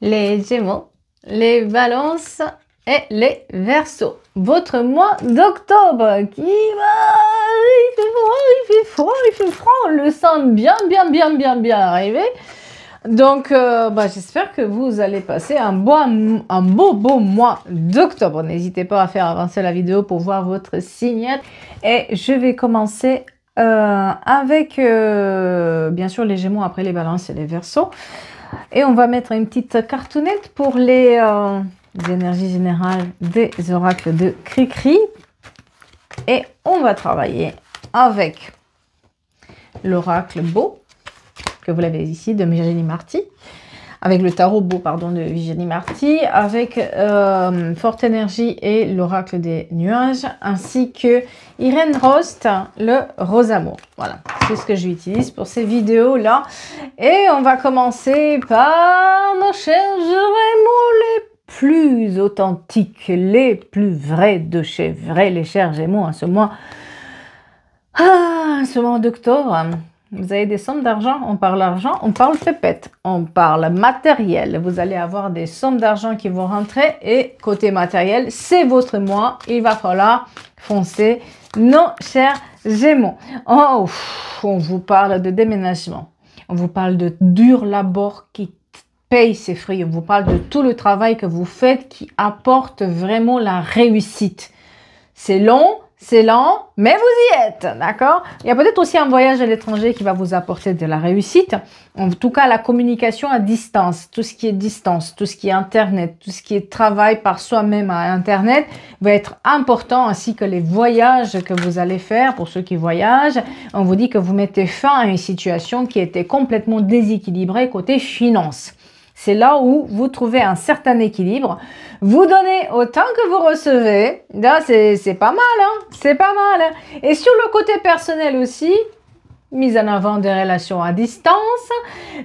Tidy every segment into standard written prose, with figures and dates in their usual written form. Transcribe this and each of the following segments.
les Gémeaux, les Balances et les Verseaux. Votre mois d'octobre qui va... Il fait froid, on le sent bien arriver. Donc, j'espère que vous allez passer un beau mois d'octobre. N'hésitez pas à faire avancer la vidéo pour voir votre signe. Et je vais commencer avec, bien sûr, les Gémeaux, après les Balances et les Verseaux. Et on va mettre une petite cartonnette pour les énergies générales des oracles de Cricri. Et on va travailler avec l'oracle Beau, que vous l'avez ici, de Virginie Marty, avec le tarot Beau, pardon, de Virginie Marty, avec Forte Énergie et l'oracle des nuages, ainsi que Irène Rost, le Rose Amour. Voilà, c'est ce que j'utilise pour ces vidéos-là. Et on va commencer par nos chers Gémeaux, les plus authentiques, les plus vrais de chez vrais, les chers Gémeaux, en ce mois d'octobre. Vous avez des sommes d'argent, on parle argent, on parle pépette, on parle matériel. Vous allez avoir des sommes d'argent qui vont rentrer et côté matériel, c'est votre mois. Il va falloir foncer, nos chers Gémeaux. Oh, on vous parle de déménagement, on vous parle de dur labeur qui paye ses fruits, on vous parle de tout le travail que vous faites qui apporte vraiment la réussite. C'est long, c'est lent, mais vous y êtes, d'accord? Il y a peut-être aussi un voyage à l'étranger qui va vous apporter de la réussite. En tout cas, la communication à distance, tout ce qui est distance, tout ce qui est Internet, tout ce qui est travail par soi-même à Internet va être important, ainsi que les voyages que vous allez faire. Pour ceux qui voyagent, on vous dit que vous mettez fin à une situation qui était complètement déséquilibrée côté finance. C'est là où vous trouvez un certain équilibre. Vous donnez autant que vous recevez. C'est pas mal, hein? C'est pas mal. Hein? Et sur le côté personnel aussi, mise en avant des relations à distance,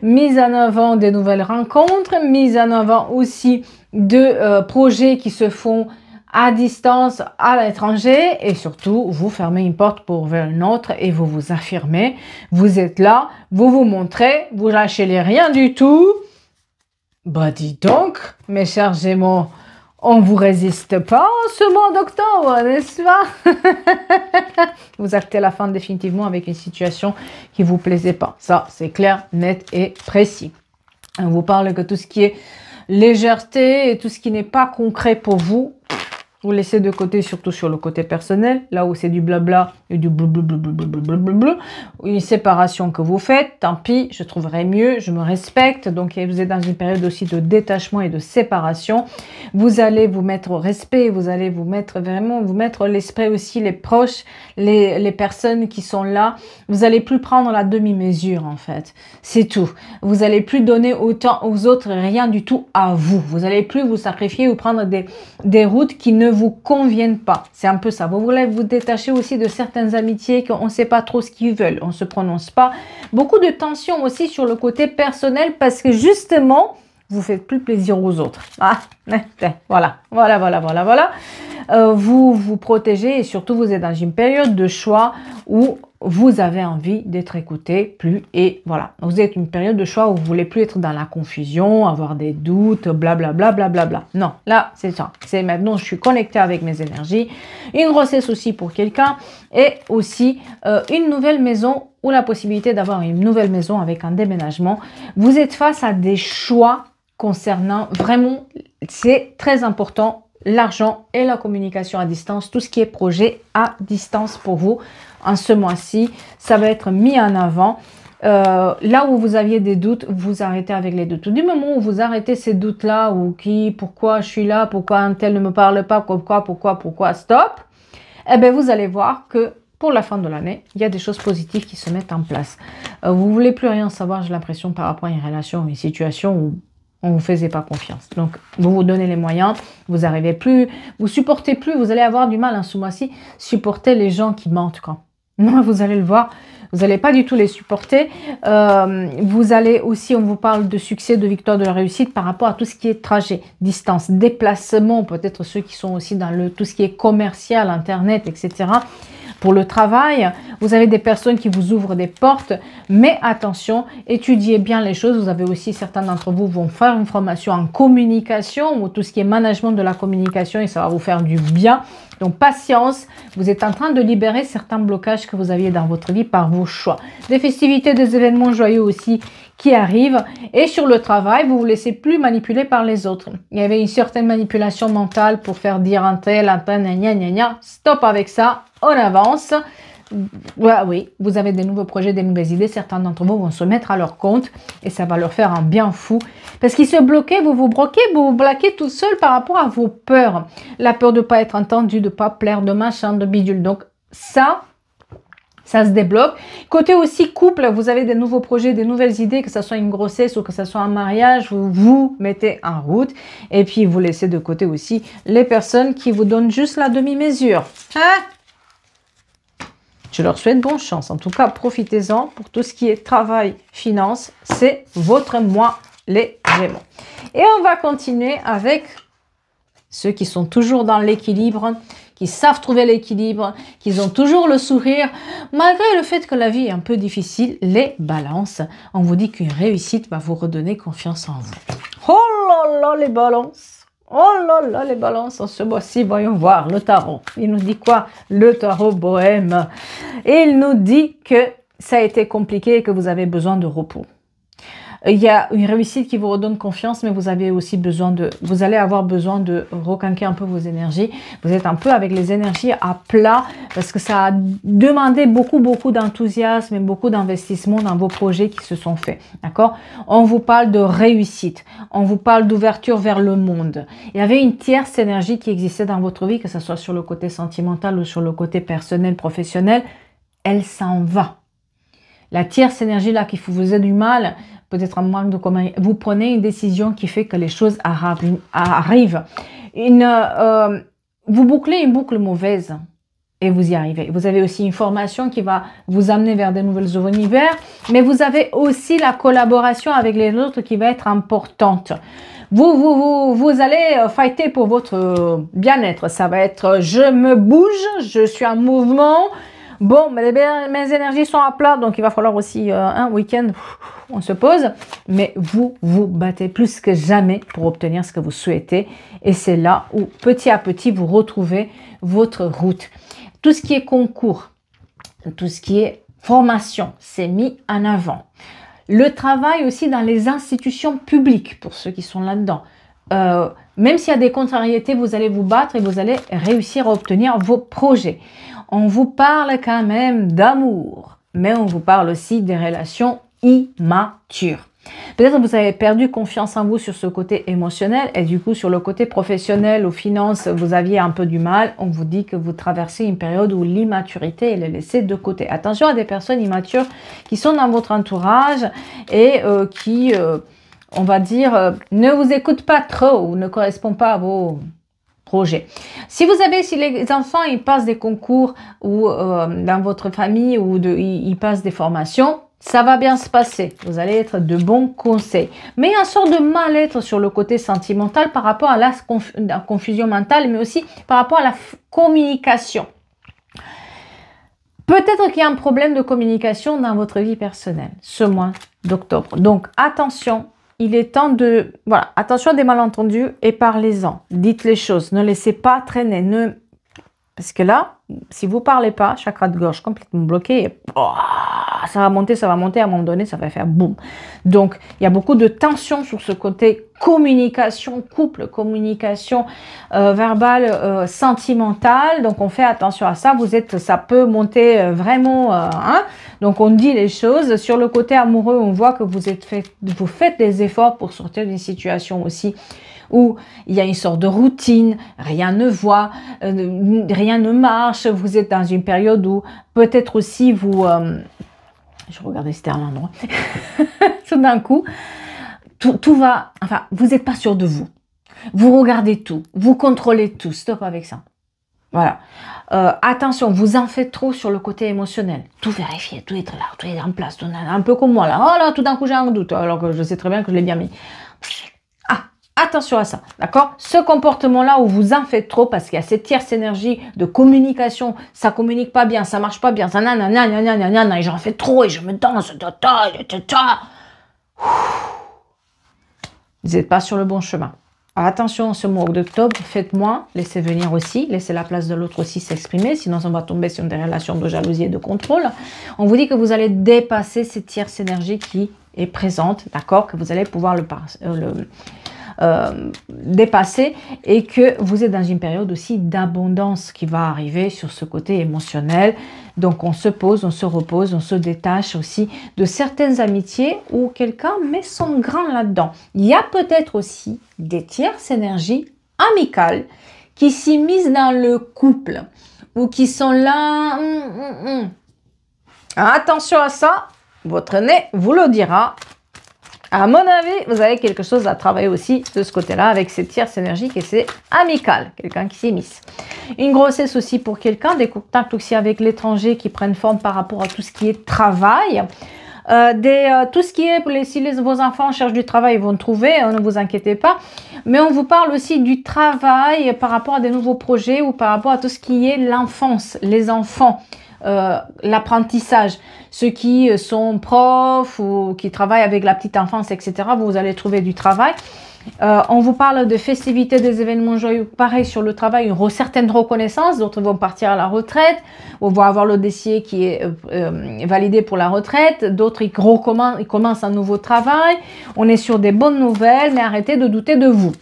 mise en avant des nouvelles rencontres, mise en avant aussi de projets qui se font à distance, à l'étranger, et surtout, vous fermez une porte pour ouvrir une autre et vous vous affirmez. Vous êtes là, vous vous montrez, vous lâchez les rien du tout. Bah dis donc, mes chers Gémeaux, on vous résiste pas en ce mois d'octobre, n'est-ce pas? Vous actez la fin définitivement avec une situation qui vous plaisait pas. Ça, c'est clair, net et précis. On vous parle que tout ce qui est légèreté et tout ce qui n'est pas concret pour vous, vous laissez de côté, surtout sur le côté personnel, là où c'est du blabla et du blablabla, une séparation que vous faites, tant pis, je trouverai mieux, je me respecte. Donc vous êtes dans une période aussi de détachement et de séparation. Vous allez vous mettre au respect, vous allez vous mettre vraiment, vous mettre l'esprit aussi, les proches, les personnes qui sont là. Vous allez plus prendre la demi-mesure en fait, c'est tout. Vous allez plus donner autant aux autres, rien du tout à vous. Vous allez plus vous sacrifier ou prendre des routes qui ne vous conviennent pas. C'est un peu ça. Vous voulez vous détacher aussi de certaines amitiés qu'on ne sait pas trop ce qu'ils veulent. On ne se prononce pas. Beaucoup de tension aussi sur le côté personnel parce que justement, vous faites plus plaisir aux autres. Ah, voilà. Vous vous protégez et surtout vous êtes dans une période de choix où vous avez envie d'être écouté plus et voilà. Vous êtes une période de choix où vous voulez plus être dans la confusion, avoir des doutes, blablabla. Non, là c'est ça. C'est maintenant je suis connectée avec mes énergies. Une grossesse aussi pour quelqu'un et aussi une nouvelle maison ou la possibilité d'avoir une nouvelle maison avec un déménagement. Vous êtes face à des choix concernant vraiment, c'est très important, l'argent et la communication à distance, tout ce qui est projet à distance pour vous. En ce mois-ci, ça va être mis en avant. Là où vous aviez des doutes, vous arrêtez avec les doutes. Du moment où vous arrêtez ces doutes-là, ou pourquoi je suis là, pourquoi un tel ne me parle pas, pourquoi, stop, eh bien vous allez voir que pour la fin de l'année, il y a des choses positives qui se mettent en place. Vous voulez plus rien savoir, j'ai l'impression, par rapport à une relation, une situation où on ne vous faisait pas confiance. Donc, vous vous donnez les moyens, vous n'arrivez plus, vous supportez plus, vous allez avoir du mal en ce mois-ci, supporter les gens qui mentent, quoi. Non, vous allez le voir, vous n'allez pas du tout les supporter. Vous allez aussi, on vous parle de succès, de victoire, de réussite par rapport à tout ce qui est trajet, distance, déplacement, peut-être ceux qui sont aussi dans tout ce qui est commercial, Internet, etc. Pour le travail, vous avez des personnes qui vous ouvrent des portes, mais attention, étudiez bien les choses. Vous avez aussi, certains d'entre vous vont faire une formation en communication ou tout ce qui est management de la communication et ça va vous faire du bien. Donc, patience, vous êtes en train de libérer certains blocages que vous aviez dans votre vie par vos choix. Des festivités, des événements joyeux aussi qui arrivent. Et sur le travail, vous ne vous laissez plus manipuler par les autres. Il y avait une certaine manipulation mentale pour faire dire un tel, gna gna gna. Stop avec ça, on avance. Ouais, oui, vous avez des nouveaux projets, des nouvelles idées. Certains d'entre vous vont se mettre à leur compte et ça va leur faire un bien fou. Parce qu'ils se bloquaient, vous vous bloquez tout seul par rapport à vos peurs. La peur de ne pas être entendu, de ne pas plaire, de machin, de bidule. Donc ça se débloque. Côté aussi couple, vous avez des nouveaux projets, des nouvelles idées, que ce soit une grossesse ou que ce soit un mariage, vous vous mettez en route. Et puis vous laissez de côté aussi les personnes qui vous donnent juste la demi-mesure. Hein? Je leur souhaite bonne chance. En tout cas, profitez-en pour tout ce qui est travail, finance. C'est votre mois, les Gémeaux. Et on va continuer avec ceux qui sont toujours dans l'équilibre, qui savent trouver l'équilibre, qui ont toujours le sourire, malgré le fait que la vie est un peu difficile. Les balances, on vous dit qu'une réussite va vous redonner confiance en vous. Oh là là, les balances! Oh là là, les balances, en ce mois-ci, voyons voir le tarot. Il nous dit quoi? Le tarot bohème. Et il nous dit que ça a été compliqué et que vous avez besoin de repos. Il y a une réussite qui vous redonne confiance, mais vous avez aussi besoin vous allez avoir besoin de requinquer un peu vos énergies. Vous êtes un peu avec les énergies à plat parce que ça a demandé beaucoup d'enthousiasme et beaucoup d'investissement dans vos projets qui se sont faits. D'accord? On vous parle de réussite. On vous parle d'ouverture vers le monde. Il y avait une tierce énergie qui existait dans votre vie, que ce soit sur le côté sentimental ou sur le côté personnel, professionnel. Elle s'en va. La tierce énergie là qui vous faisait du mal, peut-être un manque de commun, vous prenez une décision qui fait que les choses arrivent. Vous bouclez une boucle mauvaise et vous y arrivez. Vous avez aussi une formation qui va vous amener vers de nouveaux univers, mais vous avez aussi la collaboration avec les autres qui va être importante. Vous allez fighter pour votre bien-être. Ça va être je me bouge, je suis en mouvement. Bon, mes énergies sont à plat, donc il va falloir aussi un week-end, on se pose. Mais vous vous battez plus que jamais pour obtenir ce que vous souhaitez. Et c'est là où, petit à petit, vous retrouvez votre route. Tout ce qui est concours, tout ce qui est formation, c'est mis en avant. Le travail aussi dans les institutions publiques, pour ceux qui sont là-dedans. Même s'il y a des contrariétés, vous allez vous battre et vous allez réussir à obtenir vos projets. On vous parle quand même d'amour, mais on vous parle aussi des relations immatures. Peut-être que vous avez perdu confiance en vous sur ce côté émotionnel et du coup sur le côté professionnel ou finance, vous aviez un peu du mal. On vous dit que vous traversez une période où l'immaturité est laissée de côté. Attention à des personnes immatures qui sont dans votre entourage et qui, on va dire, ne vous écoutent pas trop ou ne correspondent pas à vos projet. Si les enfants ils passent des concours ou dans votre famille ou ils passent des formations, ça va bien se passer. Vous allez être de bons conseils. Mais il y a une sorte de mal-être sur le côté sentimental par rapport à la confusion mentale, mais aussi par rapport à la communication. Peut-être qu'il y a un problème de communication dans votre vie personnelle ce mois d'octobre. Donc attention. Il est temps de... Voilà, attention à des malentendus et parlez-en. Dites les choses, ne laissez pas traîner. Parce que là, si vous ne parlez pas, chakra de gorge complètement bloqué, ça va monter, à un moment donné, ça va faire boum. Donc, il y a beaucoup de tension sur ce côté communication, couple, communication verbale, sentimentale. Donc, on fait attention à ça. Ça peut monter vraiment... Donc, on dit les choses. Sur le côté amoureux, on voit que vous faites des efforts pour sortir d'une situation aussi où il y a une sorte de routine, rien ne va, rien ne marche. Vous êtes dans une période où peut-être aussi vous... je regardais si c'était un endroit. Tout d'un coup, tout va... Enfin, vous n'êtes pas sûr de vous. Vous regardez tout, vous contrôlez tout. Stop avec ça. Voilà. Attention, vous en faites trop sur le côté émotionnel. Tout vérifier, tout être là, tout est en place. Tout, un peu comme moi là. Oh là, tout d'un coup j'ai un doute. Alors que je sais très bien que je l'ai bien mis. Ah, Attention à ça, d'accord? Ce comportement-là où vous en faites trop parce qu'il y a cette tierce énergie de communication, ça communique pas bien, ça marche pas bien, ça et j'en fais trop et je me danse, vous n'êtes pas sur le bon chemin. Alors attention, ce mois d'octobre, faites moins, laissez venir aussi, laissez la place de l'autre aussi s'exprimer, sinon on va tomber sur des relations de jalousie et de contrôle. On vous dit que vous allez dépasser cette tierce énergie qui est présente, d'accord? Que vous allez pouvoir dépasser et que vous êtes dans une période aussi d'abondance qui va arriver sur ce côté émotionnel. Donc on se pose, on se repose, on se détache aussi de certaines amitiés où quelqu'un met son grain là-dedans. Il y a peut-être aussi des tierces énergies amicales qui s'immiscent dans le couple ou qui sont là. Attention à ça, votre nez vous le dira. À mon avis, vous avez quelque chose à travailler aussi de ce côté-là avec cette tierce énergie et c'est amical, quelqu'un qui s'immisce. Une grossesse aussi pour quelqu'un, des contacts aussi avec l'étranger qui prennent forme par rapport à tout ce qui est travail. Tout ce qui est, si vos enfants cherchent du travail, ils vont le trouver, ne vous inquiétez pas. Mais on vous parle aussi du travail par rapport à des nouveaux projets ou par rapport à tout ce qui est l'enfance, les enfants. L'apprentissage, ceux qui sont profs ou qui travaillent avec la petite enfance, etc., vous allez trouver du travail. On vous parle de festivités, des événements joyeux, pareil sur le travail, une certaine reconnaissance, d'autres vont partir à la retraite, ou vont avoir le dossier qui est validé pour la retraite, d'autres ils commencent un nouveau travail, on est sur des bonnes nouvelles, mais arrêtez de douter de vous.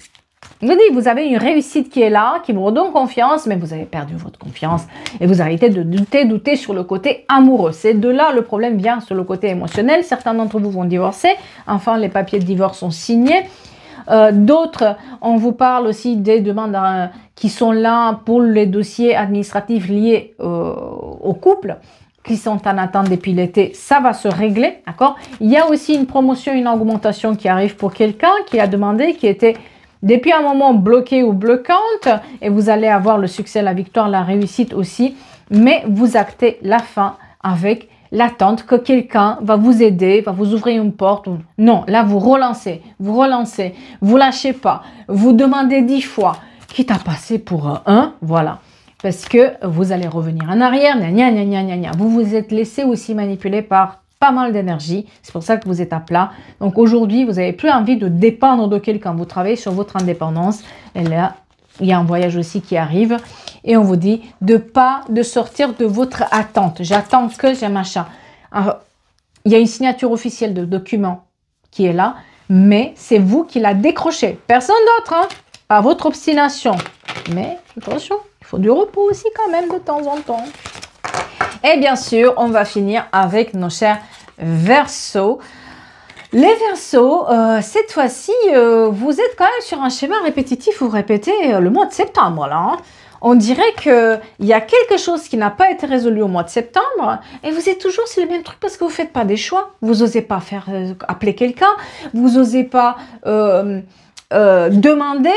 Je vous dis, vous avez une réussite qui est là, qui vous redonne confiance, mais vous avez perdu votre confiance et vous arrêtez de douter sur le côté amoureux. C'est de là le problème vient sur le côté émotionnel. Certains d'entre vous vont divorcer, enfin les papiers de divorce sont signés. D'autres, on vous parle aussi des demandes qui sont là pour les dossiers administratifs liés au couple, qui sont en attente depuis l'été, ça va se régler, d'accord? Il y a aussi une promotion, une augmentation qui arrive pour quelqu'un qui a demandé, qui était depuis un moment bloqué ou bloquante, et vous allez avoir le succès, la victoire, la réussite aussi, mais vous actez la fin avec l'attente que quelqu'un va vous aider, va vous ouvrir une porte. Non, là vous relancez, vous lâchez pas, vous demandez 10 fois, quitte à passer pour un, voilà. Parce que vous allez revenir en arrière, vous vous êtes laissé aussi manipuler par pas mal d'énergie, c'est pour ça que vous êtes à plat. Donc aujourd'hui, vous n'avez plus envie de dépendre de quelqu'un, vous travaillez sur votre indépendance. Et là, il y a un voyage aussi qui arrive et on vous dit de sortir de votre attente. J'attends que j'ai machin. Alors, il y a une signature officielle de document qui est là, mais c'est vous qui la décrochez. Personne d'autre, hein, pas votre obstination. Mais attention, il faut du repos aussi quand même de temps en temps. Et bien sûr, on va finir avec nos chers Verseaux. Les Verseaux, cette fois-ci, vous êtes quand même sur un schéma répétitif. Vous répétez le mois de septembre, là. Hein. On dirait qu'il y a quelque chose qui n'a pas été résolu au mois de septembre et vous êtes toujours sur le même truc parce que vous ne faites pas des choix. Vous n'osez pas appeler quelqu'un, vous n'osez pas demander,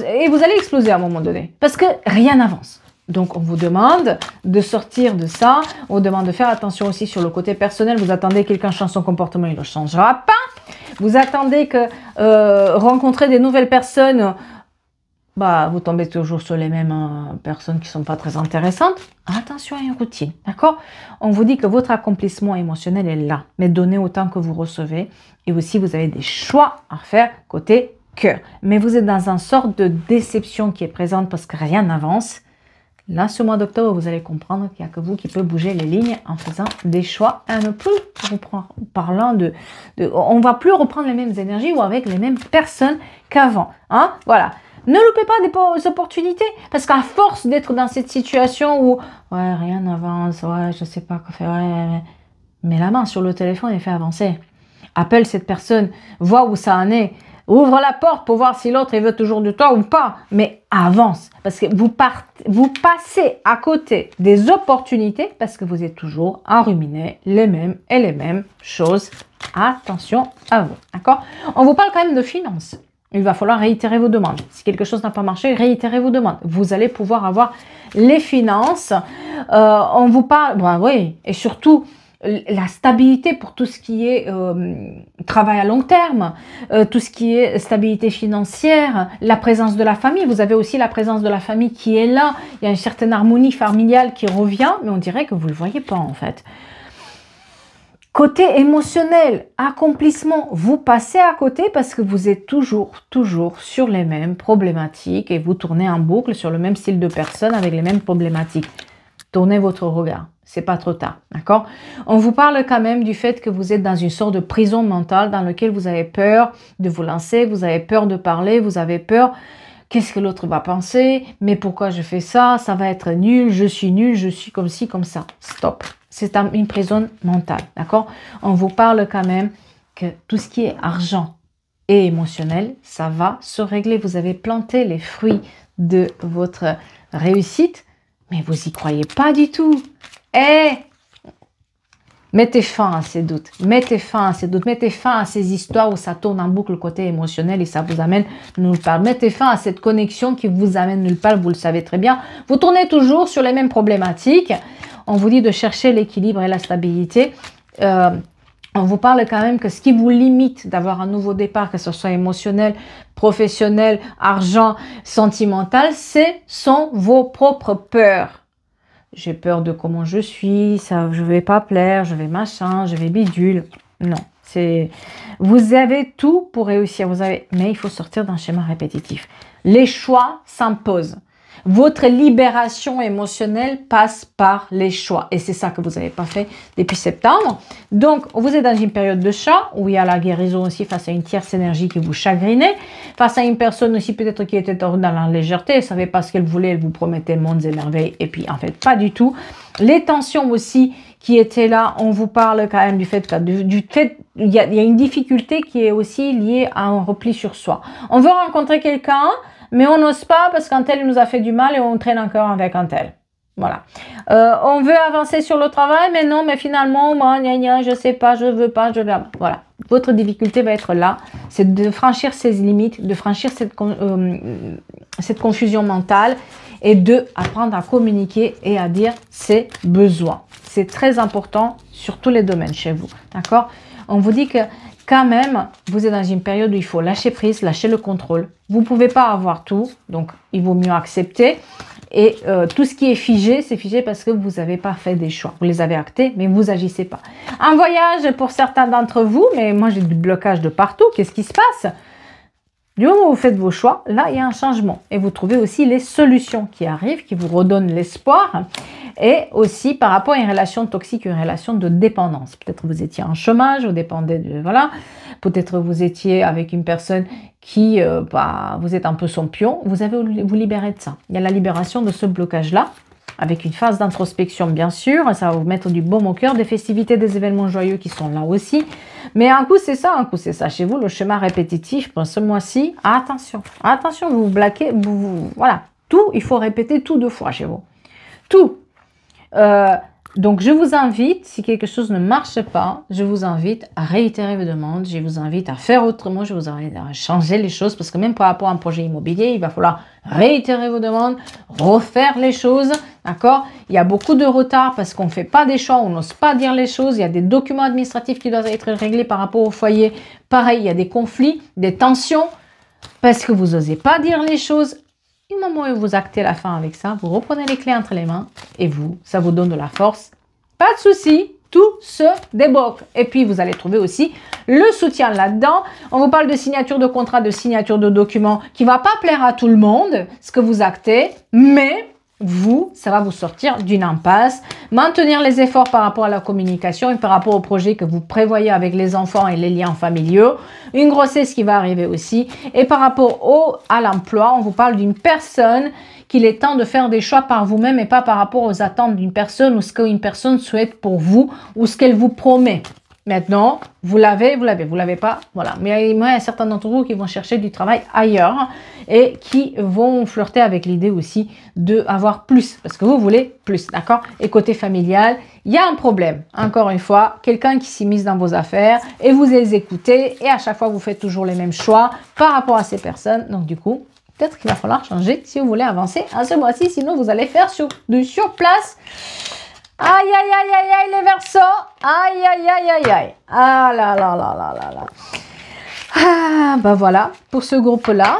et vous allez exploser à un moment donné parce que rien n'avance. Donc, on vous demande de sortir de ça. On vous demande de faire attention aussi sur le côté personnel. Vous attendez que quelqu'un change son comportement, il ne le changera pas. Vous attendez que rencontrer des nouvelles personnes, bah, vous tombez toujours sur les mêmes personnes qui ne sont pas très intéressantes. Attention à une routine, d'accord? On vous dit que votre accomplissement émotionnel est là, mais donnez autant que vous recevez. Et aussi, vous avez des choix à faire côté cœur. Mais vous êtes dans une sorte de déception qui est présente parce que rien n'avance. Là, ce mois d'octobre, vous allez comprendre qu'il n'y a que vous qui pouvez bouger les lignes en faisant des choix. Et ne plus parlant on ne va plus reprendre les mêmes énergies ou avec les mêmes personnes qu'avant. Hein? Voilà. Ne loupez pas des opportunités. Parce qu'à force d'être dans cette situation où ouais, rien n'avance, ouais, je ne sais pas quoi faire, ouais, mets la main sur le téléphone et fais avancer. Appelle cette personne, vois où ça en est. Ouvre la porte pour voir si l'autre veut toujours de toi ou pas. Mais avance. Parce que vous passez à côté des opportunités parce que vous êtes toujours à ruminer les mêmes choses. Attention à vous. D'accord? On vous parle quand même de finances. Il va falloir réitérer vos demandes. Si quelque chose n'a pas marché, réitérez vos demandes. Vous allez pouvoir avoir les finances. On vous parle... Bah oui. Et surtout... la stabilité pour tout ce qui est travail à long terme, tout ce qui est stabilité financière, la présence de la famille. Vous avez aussi la présence de la famille qui est là. Il y a une certaine harmonie familiale qui revient, mais on dirait que vous ne le voyez pas en fait. Côté émotionnel, accomplissement, vous passez à côté parce que vous êtes toujours sur les mêmes problématiques et vous tournez en boucle sur le même style de personne avec les mêmes problématiques. Tournez votre regard, c'est pas trop tard, d'accord? On vous parle quand même du fait que vous êtes dans une sorte de prison mentale dans laquelle vous avez peur de vous lancer, vous avez peur de parler, vous avez peur, qu'est-ce que l'autre va penser? Mais pourquoi je fais ça? Ça va être nul, je suis comme ci, comme ça. Stop. C'est une prison mentale, d'accord? On vous parle quand même que tout ce qui est argent et émotionnel, ça va se régler. Vous avez planté les fruits de votre réussite, mais vous n'y croyez pas du tout. Mettez fin à ces doutes, mettez fin à ces doutes, mettez fin à ces histoires où ça tourne en boucle côté émotionnel et ça vous amène nulle part. Mettez fin à cette connexion qui vous amène nulle part, vous le savez très bien. Vous tournez toujours sur les mêmes problématiques. On vous dit de chercher l'équilibre et la stabilité. On vous parle quand même que ce qui vous limite d'avoir un nouveau départ, que ce soit émotionnel, professionnel, argent, sentimental, sont vos propres peurs. J'ai peur de comment je suis, ça, je vais pas plaire, je vais machin, je vais bidule. Non, vous avez tout pour réussir, mais il faut sortir d'un schéma répétitif. Les choix s'imposent. Votre libération émotionnelle passe par les choix. Et c'est ça que vous n'avez pas fait depuis septembre. Donc, vous êtes dans une période de chat où il y a la guérison aussi face à une tierce énergie qui vous chagrinait. Face à une personne aussi peut-être qui était dans la légèreté. Elle ne savait pas ce qu'elle voulait. Elle vous promettait mondes et merveilles. Et puis, en fait, pas du tout. Les tensions aussi qui étaient là. On vous parle quand même du fait qu'il y a une difficulté qui est aussi liée à un repli sur soi. On veut rencontrer quelqu'un, mais on n'ose pas parce qu'un tel nous a fait du mal et on traîne encore avec un tel. Voilà. On veut avancer sur le travail, mais non, mais finalement, moi, je sais pas, je veux pas, je veux. Voilà. Votre difficulté va être là, c'est de franchir ces limites, de franchir cette confusion mentale et de apprendre à communiquer et à dire ses besoins. C'est très important sur tous les domaines chez vous. D'accord? On vous dit que quand même, vous êtes dans une période où il faut lâcher prise, lâcher le contrôle. Vous ne pouvez pas avoir tout, donc il vaut mieux accepter. Et tout ce qui est figé, c'est figé parce que vous n'avez pas fait des choix. Vous les avez actés, mais vous n'agissez pas. Un voyage pour certains d'entre vous, mais moi j'ai du blocage de partout. Qu'est-ce qui se passe? Du moment où vous faites vos choix, là, il y a un changement. Et vous trouvez aussi les solutions qui arrivent, qui vous redonnent l'espoir. Et aussi par rapport à une relation toxique, une relation de dépendance. Peut-être vous étiez en chômage, vous dépendez de... Voilà. Peut-être vous étiez avec une personne qui... vous êtes un peu son pion. Vous avez vous libérer de ça. Il y a la libération de ce blocage-là. Avec une phase d'introspection, bien sûr. Ça va vous mettre du baume au cœur, des festivités, des événements joyeux qui sont là aussi. Mais un coup, c'est ça, un coup, c'est ça. Chez vous, le schéma répétitif, pour ce mois-ci, attention. Attention, vous vous blaquez. Voilà. Tout, il faut répéter tout 2 fois chez vous. Tout. Donc, je vous invite, si quelque chose ne marche pas, je vous invite à réitérer vos demandes, je vous invite à faire autrement, je vous invite à changer les choses, parce que même par rapport à un projet immobilier, il va falloir réitérer vos demandes, refaire les choses, d'accord? Il y a beaucoup de retard parce qu'on ne fait pas des choix, on n'ose pas dire les choses, il y a des documents administratifs qui doivent être réglés par rapport au foyer. Pareil, il y a des conflits, des tensions, parce que vous n'osez pas dire les choses. Du moment où vous actez la fin avec ça, vous reprenez les clés entre les mains et ça vous donne de la force. Pas de souci, tout se débloque. Et puis, vous allez trouver aussi le soutien là-dedans. On vous parle de signature de contrat, de signature de documents qui ne va pas plaire à tout le monde, ce que vous actez, mais ça va vous sortir d'une impasse. Maintenir les efforts par rapport à la communication et par rapport au projet que vous prévoyez avec les enfants et les liens familiaux. Une grossesse qui va arriver aussi. Et par rapport à l'emploi, on vous parle d'une personne qu'il est temps de faire des choix par vous-même et pas par rapport aux attentes d'une personne ou ce qu'une personne souhaite pour vous ou ce qu'elle vous promet. Maintenant, vous l'avez pas, voilà. Mais il y a certains d'entre vous qui vont chercher du travail ailleurs et qui vont flirter avec l'idée aussi d'avoir plus, parce que vous voulez plus, d'accord? Et côté familial, il y a un problème. Encore une fois, quelqu'un qui s'immisce dans vos affaires et vous les écoutez et à chaque fois, vous faites toujours les mêmes choix par rapport à ces personnes. Donc, du coup, peut-être qu'il va falloir changer si vous voulez avancer à ce mois-ci, sinon vous allez faire sur place. Aïe, aïe, aïe, aïe, aïe, les Verseaux. Aïe, aïe, aïe, aïe, aïe. Ah là là là là là là. Ah, bah voilà, pour ce groupe-là.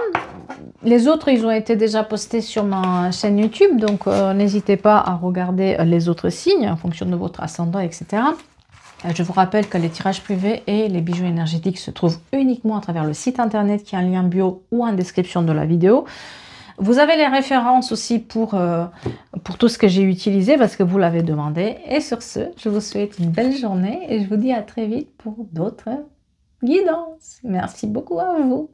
Les autres, ils ont été déjà postés sur ma chaîne YouTube, donc n'hésitez pas à regarder les autres signes en fonction de votre ascendant, etc. Je vous rappelle que les tirages privés et les bijoux énergétiques se trouvent uniquement à travers le site internet qui a un lien bio ou en description de la vidéo. Vous avez les références aussi pour tout ce que j'ai utilisé parce que vous l'avez demandé. Et sur ce, je vous souhaite une belle journée et je vous dis à très vite pour d'autres guidances. Merci beaucoup à vous.